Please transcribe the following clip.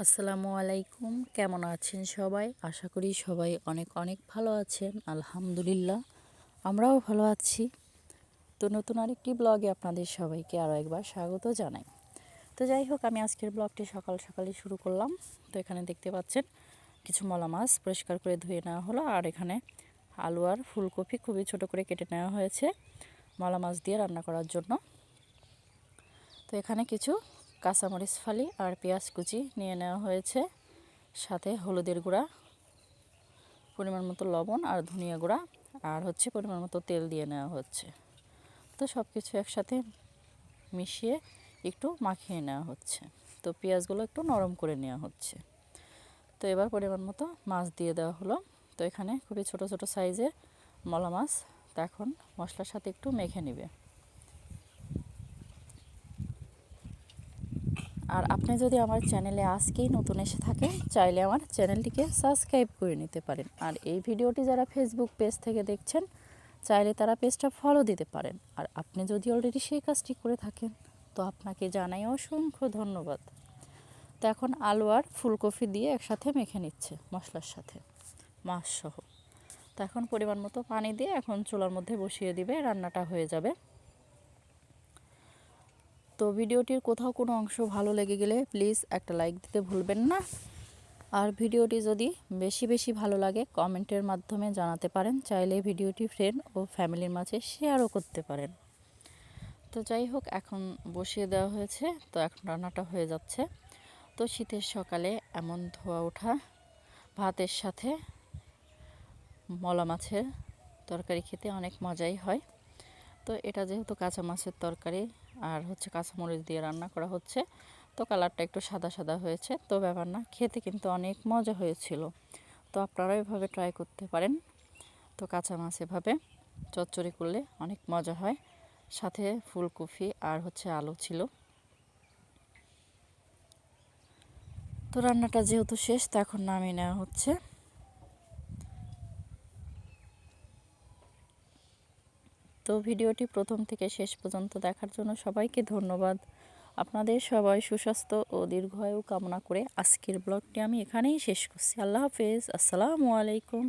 আসসালামু আলাইকুম। কেমন আছেন সবাই? আশা করি সবাই অনেক অনেক ভালো আছেন। আলহামদুলিল্লাহ আমরাও ভালো আছি। তো নতুন আরেকটি ব্লগে আপনাদের সবাইকে আরও একবার স্বাগত জানাই। তো যাই হোক, আমি আজকের ব্লগটি সকাল সকালে শুরু করলাম। তো এখানে দেখতে পাচ্ছেন কিছু মলা মাছ পরিষ্কার করে ধুয়ে নেওয়া হলো, আর এখানে আলু আর ফুলকপি খুবই ছোট করে কেটে নেওয়া হয়েছে মলা মাছ দিয়ে রান্না করার জন্য। তো এখানে কিছু কাঁচামরিচ ফালি আর পেঁয়াজ কুচি নিয়ে নেওয়া হয়েছে, সাথে হলুদের গুঁড়া, পরিমাণ মতো লবণ আর ধনিয়া গুঁড়া, আর পরিমাণ মতো তেল দিয়ে নেওয়া হচ্ছে। তো সব কিছু একসাথে মিশিয়ে একটু মাখিয়ে নেওয়া হচ্ছে। তো পেঁয়াজগুলো একটু নরম করে নেওয়া হচ্ছে। তো এবার পরিমাণ মতো মাছ দিয়ে দেওয়া হলো। তো এখানে খুবই ছোট ছোট সাইজের মলা মাছ। তো এখন মশলার সাথে একটু মেখে নেবে। আর আপনি যদি আমার চ্যানেলে আজকেই নতুন এসে থাকেন, চাইলে আমার চ্যানেলটিকে সাবস্ক্রাইব করে নিতে পারেন। আর এই ভিডিওটি যারা ফেসবুক পেজ থেকে দেখছেন, চাইলে তারা পেজটা ফলো দিতে পারেন। আর আপনি যদি অলরেডি সেই কাজটি করে থাকেন, তো আপনাকে জানাই অসংখ্য ধন্যবাদ। তো এখন আলু আর ফুলকপি দিয়ে একসাথে মেখে নিচ্ছে মশলার সাথে, মাছ সহ। তো এখন পরিমাণ মতো পানি দিয়ে এখন চুলার মধ্যে বসিয়ে দিবে, রান্নাটা হয়ে যাবে। তো ভিডিওটির কোথাও কোনো অংশ ভালো লেগে গেলে প্লিজ একটা লাইক দিতে ভুলবেন না। আর ভিডিওটি যদি বেশি বেশি ভালো লাগে কমেন্টের মাধ্যমে জানাতে পারেন। চাইলে ভিডিওটি ফ্রেন্ড ও ফ্যামিলির মাঝে শেয়ারও করতে পারেন। তো যাই হোক, এখন বসিয়ে দেওয়া হয়েছে। তো এখন রান্নাটা হয়ে যাচ্ছে। তো শীতের সকালে এমন ধোয়া ওঠা ভাতের সাথে মলা মাছের তরকারি খেতে অনেক মজাই হয়। তো এটা যেহেতু কাঁচা মাছের তরকারি আর কাঁচামরিচ দিয়ে রান্না করা হচ্ছে, তো কালারটা একটু সাদা সাদা হয়েছে। তো ব্যাপার না, খেতে কিন্তু অনেক মজা হয়েছিল। তো আপনারা এভাবে ট্রাই করতে পারেন। তো কাঁচা মাছ এভাবে চচ্চড়ি করলে অনেক মজা হয়। সাথে ফুলকপি আর আলু ছিল। তো রান্নাটা যেহেতু শেষ, তো এখন নামিয়ে নেওয়া হচ্ছে। তো ভিডিওটি প্রথম থেকে শেষ পর্যন্ত দেখার জন্য সবাইকে ধন্যবাদ। আপনাদের সবাই সুস্বাস্থ্য ও দীর্ঘায়ু কামনা করে আজকের ব্লগটি আমি এখানেই শেষ করছি। আল্লাহ হাফেজ। আসসালামু আলাইকুম।